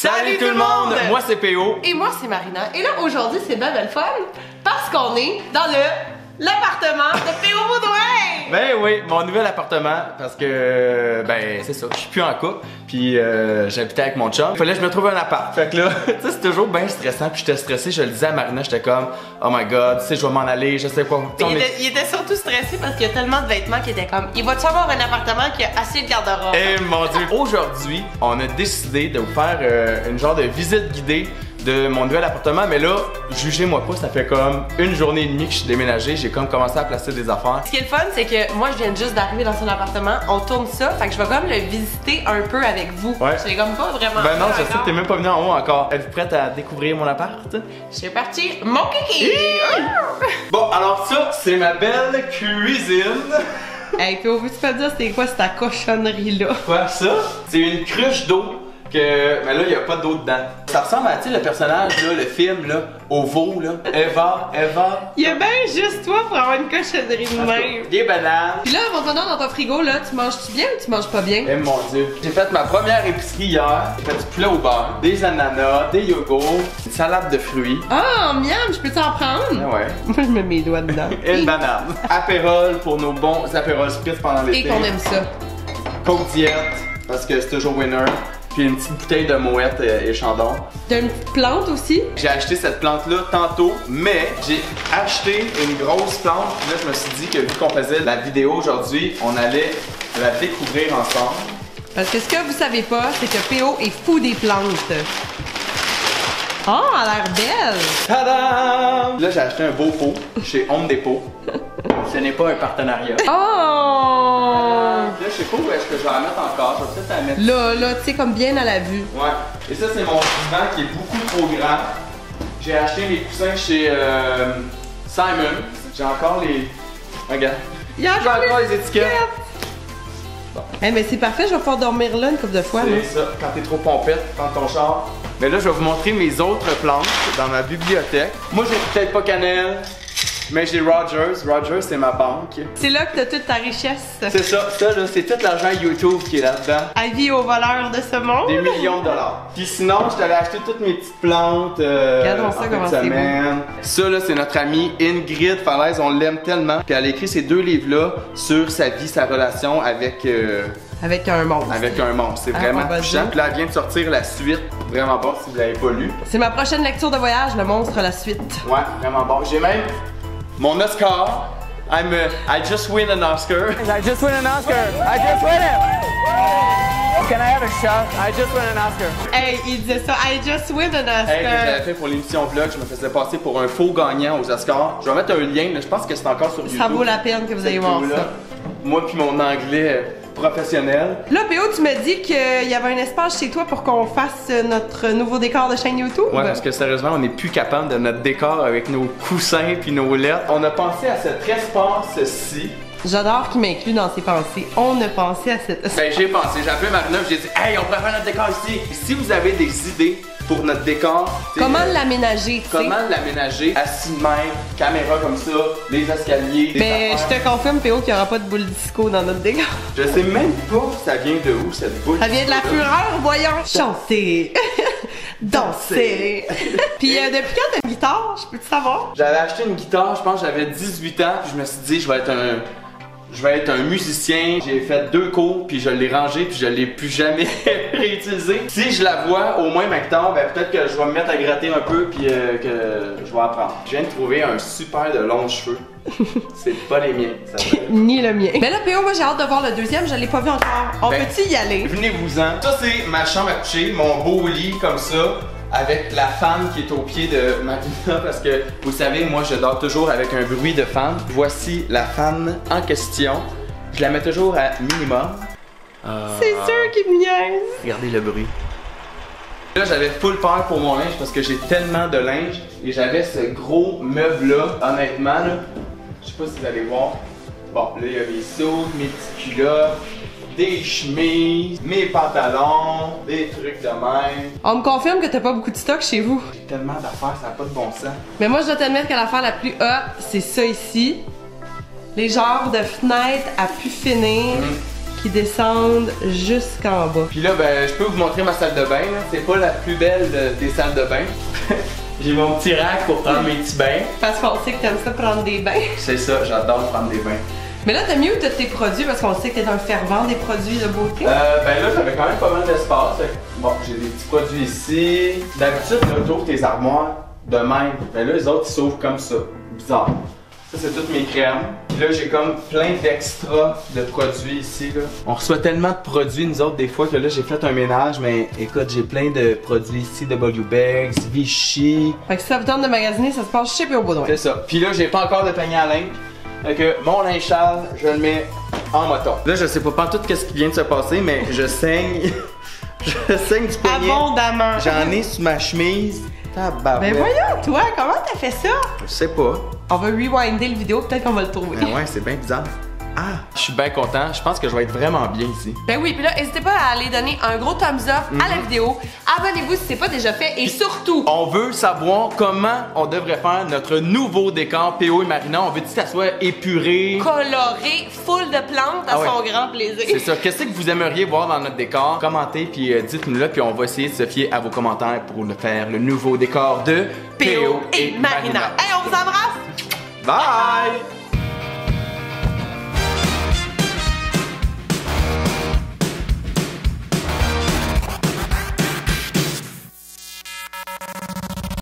Salut tout le monde! Moi c'est PO. Et moi c'est Marina. Et là aujourd'hui c'est bien belle fun parce qu'on est dans l'appartement de PO Baudouin! Ben oui, mon nouvel appartement parce que ben c'est ça, je suis plus en couple puis j'habitais avec mon chum. Fallait que je me trouve un appart. Fait que là, tu sais c'est toujours bien stressant puis j'étais stressé, je le disais à Marina, j'étais comme oh my god, tu sais je vais m'en aller, je sais quoi. Il était surtout stressé parce qu'il y a tellement de vêtements qui étaient comme il va-tu avoir un appartement qui a assez de garde-robe? Eh mon dieu! Aujourd'hui, on a décidé de vous faire une genre de visite guidée de mon nouvel appartement, mais là, jugez-moi pas, ça fait comme une journée et demie que je suis déménagé, j'ai comme commencé à placer des affaires. Ce qui est le fun, c'est que moi je viens juste d'arriver dans son appartement, on tourne ça, fait que je vais comme le visiter un peu avec vous. Ouais. Je l'ai comme pas vraiment. Ben non, je sais que t'es même pas venu en haut encore. Êtes-vous prête à découvrir mon appart? C'est parti, mon kiki! Bon, alors ça, c'est ma belle cuisine. Hey, puis veux-tu pas dire c'est quoi cette cochonnerie-là? Quoi, ça? C'est une cruche d'eau que... Mais là, il n'y a pas d'eau dedans. Ça ressemble à, tu sais, le personnage, là, le film, là, au veau, là. Eva. Il y a bien juste toi pour avoir une cochonnerie de même. Des bananes. Puis là, maintenant dans ton frigo, là, tu manges-tu bien ou tu manges pas bien? Eh mon dieu. J'ai fait ma première épicerie hier. J'ai fait du poulet au beurre, des ananas, des yogourts, une salade de fruits. Ah, miam, je peux t'en prendre? Ah ouais. Moi, je mets mes doigts dedans. Et une banane. Apérole pour nos bons apérols spritz pendant l'été. Et qu'on aime ça. Coke diète, parce que c'est toujours winner. Puis une petite bouteille de moët et chandon. T'as une petite plante aussi? J'ai acheté cette plante-là tantôt, mais j'ai acheté une grosse plante. Puis là, je me suis dit que vu qu'on faisait la vidéo aujourd'hui, on allait la découvrir ensemble. Parce que ce que vous savez pas, c'est que PO est fou des plantes. Oh, elle a l'air belle! Tadam! Là, j'ai acheté un beau pot chez Home Depot. Ce n'est pas un partenariat. Oh! Là, je sais pas où est-ce que je vais la mettre encore. Je vais peut-être la mettre. Là, tu sais, comme bien à la vue. Ouais. Et ça, c'est mon divan qui est beaucoup trop grand. J'ai acheté mes coussins chez Simon. J'ai encore les... Regarde. Il y a J'ai encore les étiquettes. Bon. Hey, mais c'est parfait, je vais pouvoir dormir là une couple de fois. C'est ça. Quand t'es trop pompette, prends ton char. Mais là, je vais vous montrer mes autres plantes dans ma bibliothèque. Moi, j'ai peut-être pas cannelle, mais j'ai Rogers. Rogers, c'est ma banque. C'est là que t'as toute ta richesse. C'est ça. Ça, là, c'est tout l'argent YouTube qui est là-dedans. Avis aux voleurs de ce monde. Des millions de dollars. Puis sinon, je t'avais acheté toutes mes petites plantes Regardons ça, en fin comment de c'est semaine. Ça, là, c'est notre amie Ingrid Falaise. On l'aime tellement. Puis elle a écrit ces deux livres-là sur sa vie, sa relation avec... Avec un monstre. Avec un monstre. C'est vraiment touchant. Puis là, elle vient de sortir la suite. Vraiment bon si vous l'avez pas lu. C'est ma prochaine lecture de voyage, le monstre, la suite. Ouais, vraiment bon. J'ai même mon Oscar. I just win an Oscar. I just win an Oscar. I just win it. Can I have a shot? I just win an Oscar. Hey, il disait ça. I just win an Oscar. Hey, que j'avais fait pour l'émission vlog, je me faisais passer pour un faux gagnant aux Oscars. Je vais mettre un lien, mais je pense que c'est encore sur YouTube. Ça vaut la peine que vous ayez voir ça. Moi puis mon anglais professionnel. Là, PO, tu m'as dit qu'il y avait un espace chez toi pour qu'on fasse notre nouveau décor de chaîne YouTube. Ouais, parce que sérieusement, on n'est plus capable de notre décor avec nos coussins puis nos lettres. On a pensé à cet espace-ci. J'adore qu'il m'inclut dans ses pensées. On a pensé à cet espace. Ben, j'ai pensé, j'ai appelé Marina et j'ai dit, hey, on pourrait faire notre décor ici. Et si vous avez des idées pour notre décor, comment l'aménager, tu sais? Comment l'aménager, assis de même, caméra comme ça, les escaliers, des Ben, affaires. je te confirme, PO, qu'il n'y aura pas de boule disco dans notre décor. Je sais même pas ça vient de où, cette boule. Ça vient de la fureur, voyons. Chanter, danser. Puis depuis quand t'as une guitare, je peux-tu savoir? J'avais acheté une guitare, je pense que j'avais 18 ans, puis je me suis dit, je vais être un musicien. J'ai fait 2 cours, puis je l'ai rangé, puis je l'ai plus jamais réutilisé. Si je la vois au moins ma guitare, ben peut-être que je vais me mettre à gratter un peu, puis que je vais apprendre. Je viens de trouver un super de longs cheveux. C'est pas les miens, ça va. Ni le mien. Mais là, PO, moi j'ai hâte de voir le deuxième, je l'ai pas vu encore. On Ben, peut-tu y aller? Venez-vous-en. Ça, c'est ma chambre à coucher, mon beau lit comme ça, avec la fan qui est au pied de Marina, parce que vous savez, moi je dors toujours avec un bruit de fan. Voici la fan en question. Je la mets toujours à minimum. C'est sûr qu'il me niaise. Regardez le bruit. Là, j'avais full peur pour mon linge parce que j'ai tellement de linge et j'avais ce gros meuble-là. Honnêtement, là, je sais pas si vous allez voir. Bon, là, il y a mes sauts, mes petites culottes, des chemises, mes pantalons, des trucs de même. On me confirme que t'as pas beaucoup de stock chez vous. J'ai tellement d'affaires, ça n'a pas de bon sens. Mais moi, je dois t'admettre que l'affaire la plus hot, c'est ça ici. Les genres de fenêtres à pu finir. qui descendent jusqu'en bas. Puis là, ben, je peux vous montrer ma salle de bain. C'est pas la plus belle des salles de bain. J'ai mon petit rack pour prendre mes petits bains. Parce qu'on sait que t'aimes ça prendre des bains. C'est ça, j'adore prendre des bains. Mais là, t'as mieux tous tes produits parce qu'on sait que t'es un fervent des produits de beauté. Ben là, j'avais quand même pas mal d'espace. Bon, j'ai des petits produits ici. D'habitude, là, t'ouvres tes armoires de même. Ben là, les autres, ils s'ouvrent comme ça. Bizarre. Ça, c'est toutes mes crèmes. Puis là, j'ai comme plein d'extras de produits ici, là. On reçoit tellement de produits, nous autres, des fois, que là, j'ai fait un ménage. Mais écoute, j'ai plein de produits ici, de W-Bags, Vichy. Fait que si ça vous tente de magasiner, ça se passe chez P.O. Baudouin. C'est ça. Puis là, j'ai pas encore de panier à linge. Fait que mon linge sale, je le mets en moton. Là, je sais pas tout qu'est-ce qui vient de se passer, mais je saigne. Je saigne du poignet. Abondamment. J'en ai sous ma chemise. Tabarouette. Ben voyons, toi, comment t'as fait ça? Je sais pas. On va rewinder le vidéo, peut-être qu'on va le trouver. Ben ouais, c'est bien bizarre. Ah, je suis bien content. Je pense que je vais être vraiment bien ici. Ben oui, puis là, n'hésitez pas à aller donner un gros thumbs up à la vidéo. Abonnez-vous si c'est pas déjà fait et surtout, On veut savoir comment on devrait faire notre nouveau décor P.O. et Marina. On veut que ça soit épuré. coloré, full de plantes à Ah ouais. son grand plaisir. C'est ça. Qu'est-ce que vous aimeriez voir dans notre décor? Commentez puis dites-nous-le, puis on va essayer de se fier à vos commentaires pour le faire, le nouveau décor de P.O. et Marina. Hey, on vous embrasse! Bye!